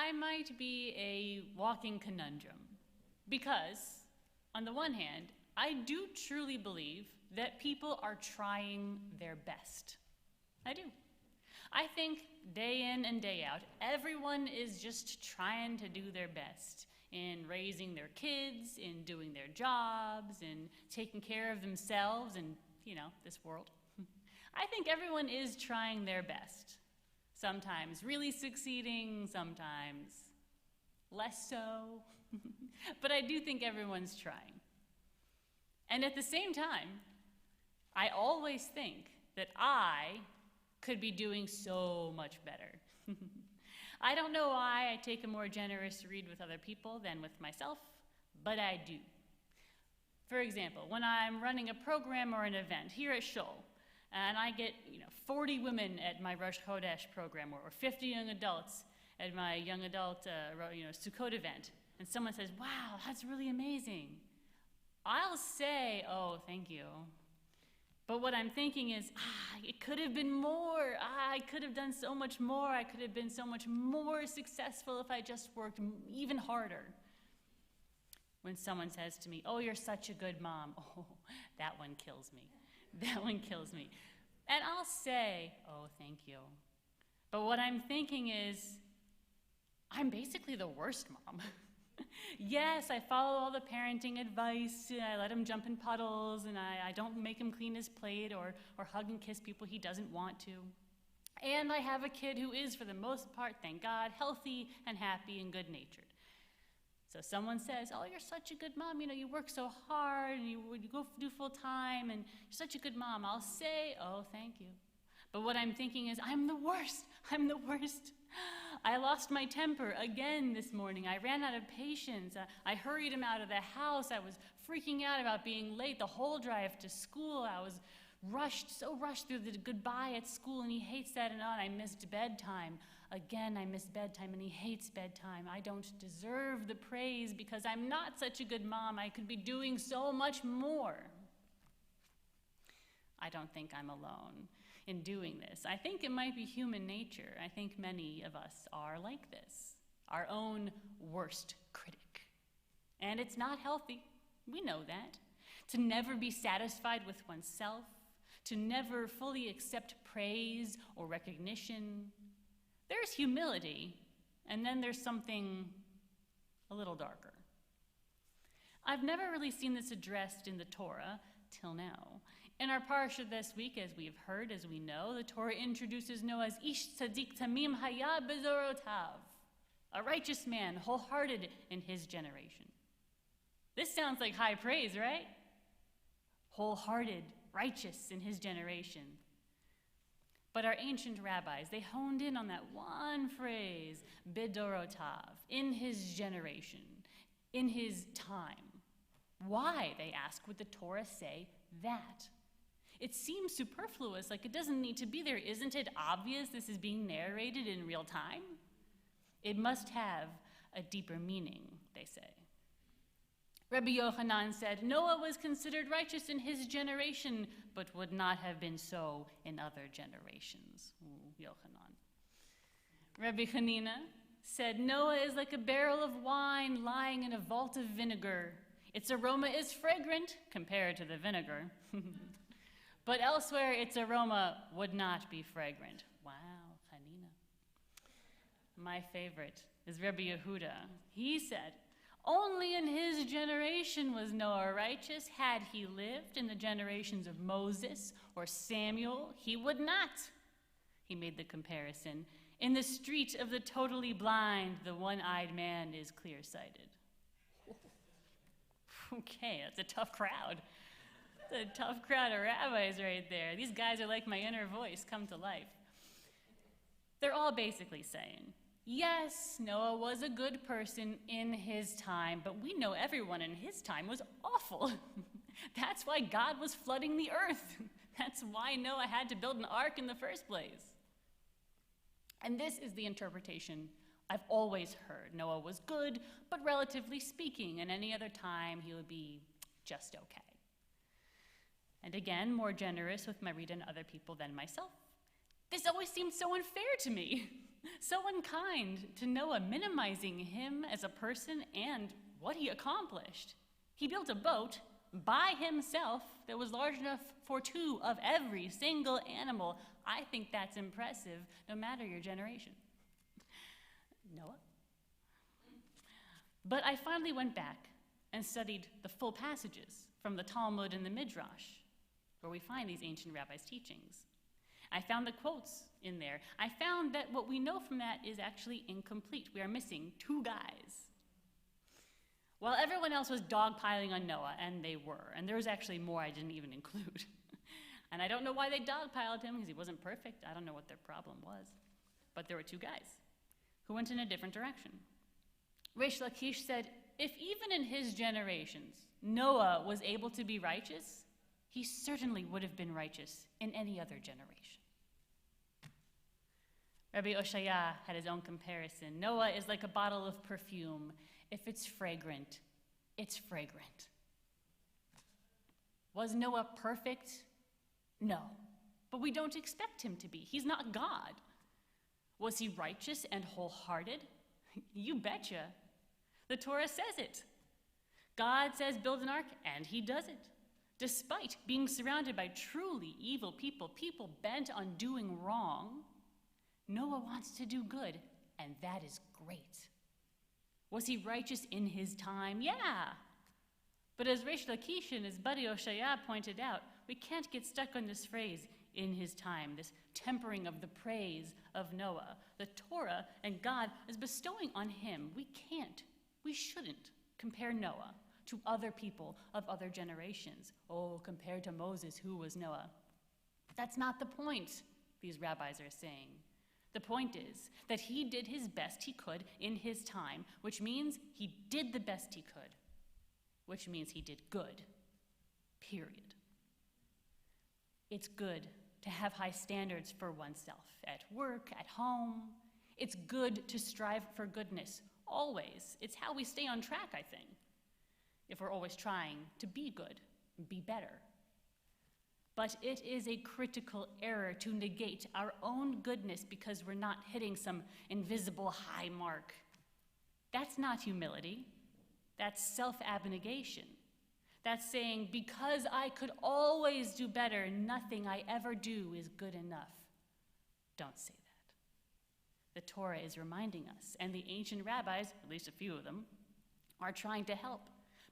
I might be a walking conundrum because, on the one hand, I do truly believe that people are trying their best. I do. I think day in and day out, everyone is just trying to do their best in raising their kids, in doing their jobs, in taking care of themselves and, this world. I think everyone is trying their best. Sometimes really succeeding, sometimes less so. But I do think everyone's trying. And at the same time, I always think that I could be doing so much better. I don't know why I take a more generous read with other people than with myself, but I do. For example, when I'm running a program or an event here at Shul, and I get 40 women at my Rosh Chodesh program, or 50 young adults at my young adult Sukkot event, and someone says, "Wow, that's really amazing," I'll say, "Oh, thank you." But what I'm thinking is, it could have been more. I could have done so much more. I could have been so much more successful if I just worked even harder. When someone says to me, "Oh, you're such a good mom," oh, that one kills me. That one kills me. And I'll say, "Oh, thank you." But what I'm thinking is, I'm basically the worst mom. Yes, I follow all the parenting advice. I let him jump in puddles, and I don't make him clean his plate or hug and kiss people he doesn't want to. And I have a kid who is, for the most part, thank God, healthy and happy and good-natured. So someone says, "Oh, you're such a good mom. You work so hard, and you go do full-time, and you're such a good mom." I'll say, "Oh, thank you." But what I'm thinking is, I'm the worst. I'm the worst. I lost my temper again this morning. I ran out of patience. I hurried him out of the house. I was freaking out about being late the whole drive to school. I was so rushed through the goodbye at school, and he hates that, and I missed bedtime. Again, I missed bedtime, and he hates bedtime. I don't deserve the praise because I'm not such a good mom. I could be doing so much more. I don't think I'm alone in doing this. I think it might be human nature. I think many of us are like this, our own worst critic. And it's not healthy. We know that. To never be satisfied with oneself, to never fully accept praise or recognition. There's humility, and then there's something a little darker. I've never really seen this addressed in the Torah till now. In our parsha this week, as we've heard, as we know, the Torah introduces Noah's Ish Tzadik Tamim Haya Bezorotav, a righteous man, wholehearted in his generation. This sounds like high praise, right? Wholehearted, righteous in his generation. But our ancient rabbis, they honed in on that one phrase, Bedorotav, in his generation, in his time. Why, they ask, would the Torah say that? It seems superfluous, like it doesn't need to be there. Isn't it obvious this is being narrated in real time? It must have a deeper meaning, they say. Rabbi Yochanan said, Noah was considered righteous in his generation, but would not have been so in other generations. Ooh, Yochanan. Rabbi Hanina said, Noah is like a barrel of wine lying in a vault of vinegar. Its aroma is fragrant compared to the vinegar. But elsewhere, its aroma would not be fragrant. Wow, Hanina. My favorite is Rabbi Yehuda. He said, only in his generation was Noah righteous. Had he lived in the generations of Moses or Samuel, he would not. He made the comparison. In the street of the totally blind, the one-eyed man is clear-sighted. Okay, that's a tough crowd. That's a tough crowd of rabbis right there. These guys are like my inner voice come to life. They're all basically saying, yes, Noah was a good person in his time, but we know everyone in his time was awful. That's why God was flooding the earth. That's why Noah had to build an ark in the first place. And this is the interpretation I've always heard. Noah was good, but relatively speaking, in any other time he would be just okay. And again, more generous with my read on other people than myself. This always seemed so unfair to me. so unkind to Noah, minimizing him as a person and what he accomplished. He built a boat by himself that was large enough for 2 of every single animal. I think that's impressive, no matter your generation. Noah? But I finally went back and studied the full passages from the Talmud and the Midrash, where we find these ancient rabbis' teachings. I found the quotes in there. I found that what we know from that is actually incomplete. We are missing 2 guys. While everyone else was dogpiling on Noah, and they were, and there was actually more I didn't even include. And I don't know why they dogpiled him, because he wasn't perfect. I don't know what their problem was. But there were 2 guys who went in a different direction. Reish Lakish said, if even in his generations Noah was able to be righteous, he certainly would have been righteous in any other generation. Rabbi Oshaya had his own comparison. Noah is like a bottle of perfume. If it's fragrant, it's fragrant. Was Noah perfect? No, but we don't expect him to be. He's not God. Was he righteous and wholehearted? You betcha. The Torah says it. God says build an ark, and he does it. Despite being surrounded by truly evil people, people bent on doing wrong, Noah wants to do good, and that is great. Was he righteous in his time? Yeah. But as Reish Lakish and his buddy Oshaya pointed out, we can't get stuck on this phrase, in his time, this tempering of the praise of Noah. The Torah and God is bestowing on him. We shouldn't compare Noah to other people of other generations. Oh, compared to Moses, who was Noah? That's not the point, these rabbis are saying. The point is that he did his best he could in his time, which means he did the best he could, which means he did good, period. It's good to have high standards for oneself at work, at home. It's good to strive for goodness, always. It's how we stay on track, I think, if we're always trying to be good, be better. But it is a critical error to negate our own goodness because we're not hitting some invisible high mark. That's not humility. That's self-abnegation. That's saying, because I could always do better, nothing I ever do is good enough. Don't say that. The Torah is reminding us, and the ancient rabbis, at least a few of them, are trying to help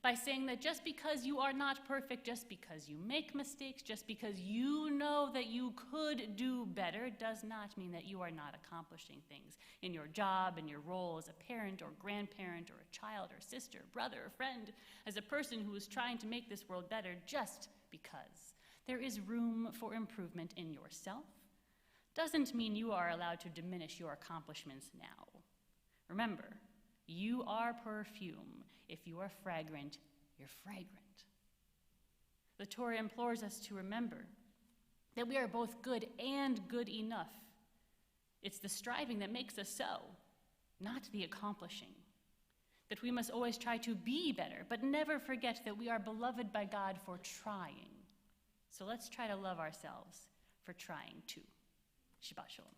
by saying that just because you are not perfect, just because you make mistakes, just because you know that you could do better, does not mean that you are not accomplishing things in your job, in your role as a parent or grandparent or a child or sister, brother or friend, as a person who is trying to make this world better, just because there is room for improvement in yourself doesn't mean you are allowed to diminish your accomplishments now. Remember, you are perfume. If you are fragrant, you're fragrant. The Torah implores us to remember that we are both good and good enough. It's the striving that makes us so, not the accomplishing. That we must always try to be better, but never forget that we are beloved by God for trying. So let's try to love ourselves for trying too. Shabbat Shalom.